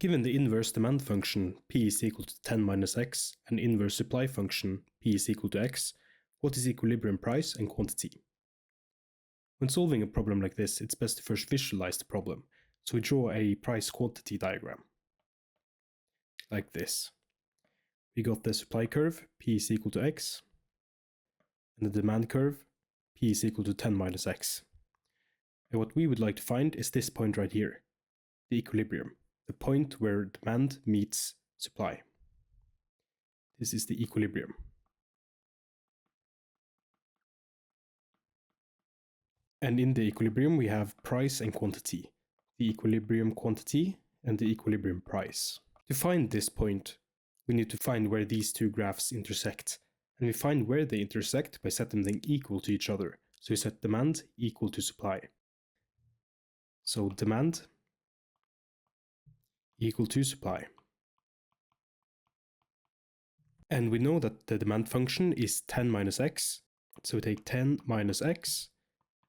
Given the inverse demand function P is equal to 10 minus x and inverse supply function P is equal to x, what is equilibrium price and quantity? When solving a problem like this, it's best to first visualize the problem, so we draw a price-quantity diagram. Like this. We got the supply curve, P is equal to x, and the demand curve, P is equal to 10 minus x. And what we would like to find is this point right here, the equilibrium, the point where demand meets supply. This is the equilibrium. And in the equilibrium we have price and quantity, the equilibrium quantity and the equilibrium price. To find this point, we need to find where these two graphs intersect. And we find where they intersect by setting them equal to each other. So we set demand equal to supply. So demand equal to supply. And we know that the demand function is 10 minus x. So we take 10 minus x,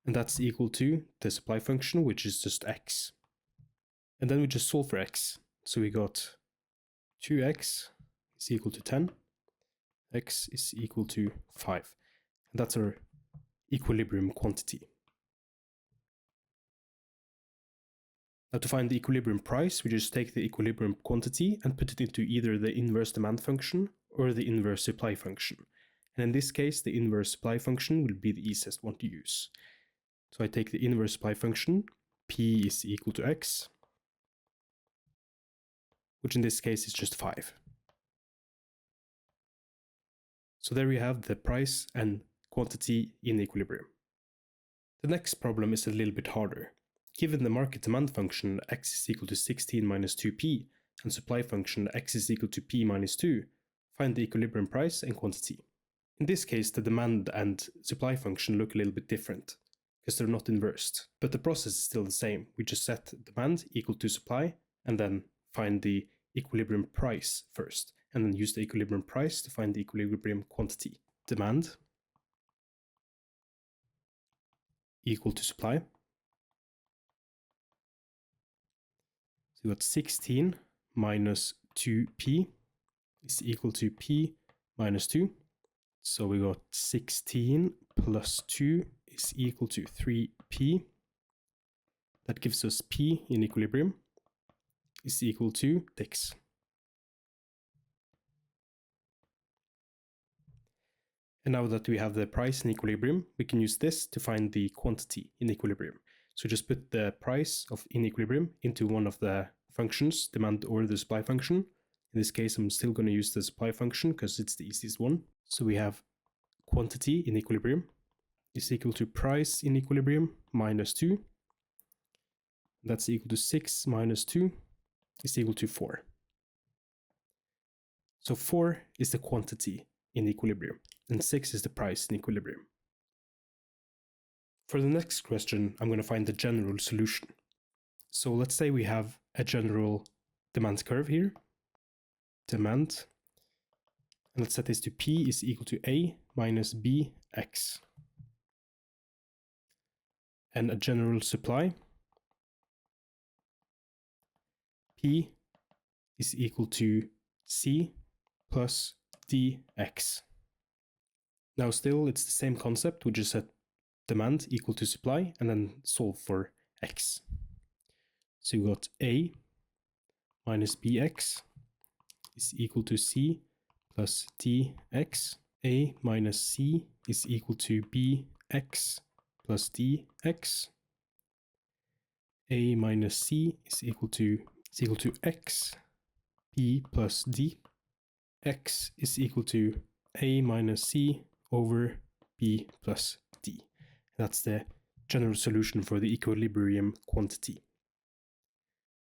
and that's equal to the supply function, which is just x. And then we just solve for x. So we got 2x is equal to 10, x is equal to 5. And that's our equilibrium quantity. Now to find the equilibrium price, we just take the equilibrium quantity and put it into either the inverse demand function or the inverse supply function. And in this case, the inverse supply function will be the easiest one to use. So I take the inverse supply function, P is equal to x, which in this case is just 5. So there we have the price and quantity in equilibrium. The next problem is a little bit harder. Given the market demand function x is equal to 16 minus 2p and supply function x is equal to p minus 2, find the equilibrium price and quantity. In this case, the demand and supply function look a little bit different, because they're not inversed, but the process is still the same. We just set demand equal to supply and then find the equilibrium price first, and then use the equilibrium price to find the equilibrium quantity. Demand equal to supply. So we got 16 minus 2p is equal to p minus 2. So we got 16 plus 2 is equal to 3p. That gives us p in equilibrium is equal to 6. And now that we have the price in equilibrium, we can use this to find the quantity in equilibrium. So just put the price of in equilibrium into one of the functions, demand or the supply function. In this case, I'm still going to use the supply function because it's the easiest one. So we have quantity in equilibrium is equal to price in equilibrium minus 2. That's equal to 6 minus 2 is equal to 4. So 4 is the quantity in equilibrium, and 6 is the price in equilibrium. For the next question, I'm going to find the general solution. So let's say we have a general demand curve here. Demand. And let's set this to P is equal to A minus BX. And a general supply. P is equal to C plus DX. Now still it's the same concept, we just set demand equal to supply and then solve for X. So we got A minus BX is equal to C plus DX. A minus C is equal to BX plus DX. A minus C is equal to X, P plus D. X is equal to A minus C over B plus D. That's the general solution for the equilibrium quantity.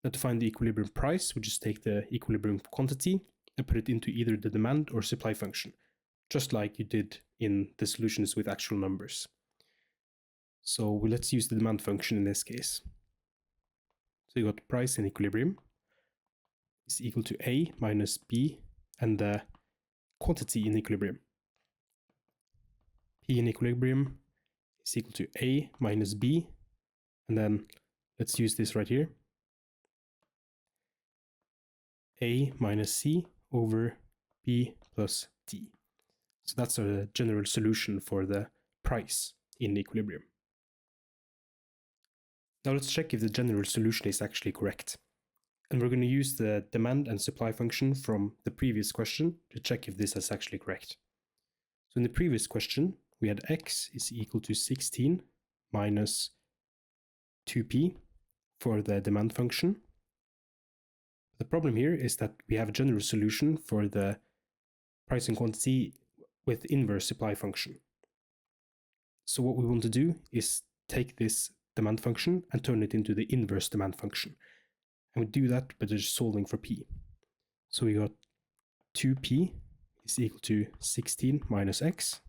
Now to find the equilibrium price, we just take the equilibrium quantity and put it into either the demand or supply function, just like you did in the solutions with actual numbers. So let's use the demand function in this case. So you got price in equilibrium is equal to A minus B and the quantity in equilibrium. P in equilibrium is equal to A minus B, and then let's use this right here. A minus C over B plus D. So that's a general solution for the price in equilibrium. Now let's check if the general solution is actually correct. And we're going to use the demand and supply function from the previous question to check if this is actually correct. So in the previous question, we had x is equal to 16 minus 2p for the demand function. The problem here is that we have a general solution for the price and quantity with inverse supply function. So what we want to do is take this demand function and turn it into the inverse demand function. And we do that by just solving for p. So we got 2p is equal to 16 minus x.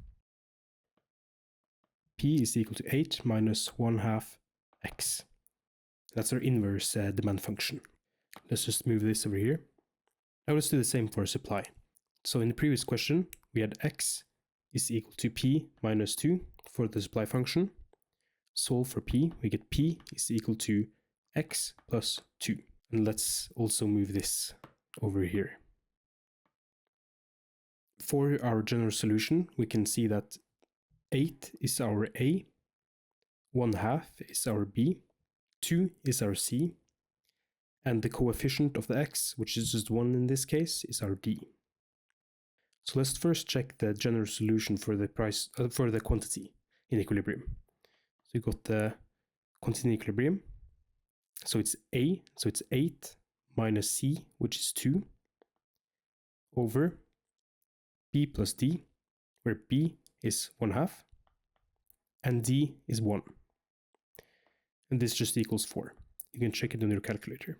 P is equal to 8 minus 1/2 x. That's our inverse demand function. Let's just move this over here. Now let's do the same for supply. So in the previous question, we had x is equal to p minus 2 for the supply function. Solve for p, we get p is equal to x plus 2. And let's also move this over here. For our general solution, we can see that 8 is our A, 1/2 is our B, 2 is our C, and the coefficient of the x, which is just 1 in this case, is our D. So let's first check the general solution for the price for the quantity in equilibrium. So you got the quantity in equilibrium. So it's A, so it's 8 minus C, which is 2, over B plus D, where B is 1/2, and D is 1. And this just equals 4. You can check it on your calculator.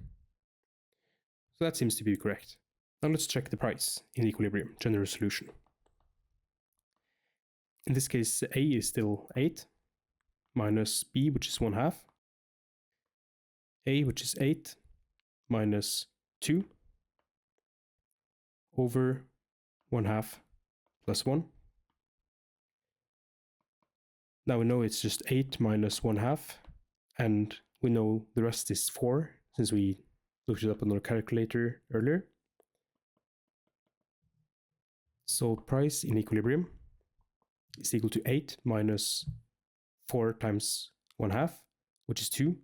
So that seems to be correct. Now let's check the price in equilibrium, general solution. In this case, A is still 8, minus B, which is 1/2, A, which is 8, minus 2, over 1/2 plus 1. Now we know it's just 8 minus 1/2, and we know the rest is 4, since we looked it up on our calculator earlier. So price in equilibrium is equal to 8 minus 4 times 1/2, which is 2,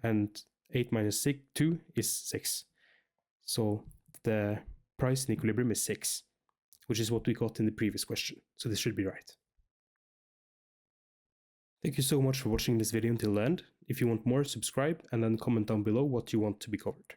and 8 minus 2 is 6. So the price in equilibrium is 6, which is what we got in the previous question. So this should be right. Thank you so much for watching this video until the end. If you want more, subscribe and then comment down below what you want to be covered.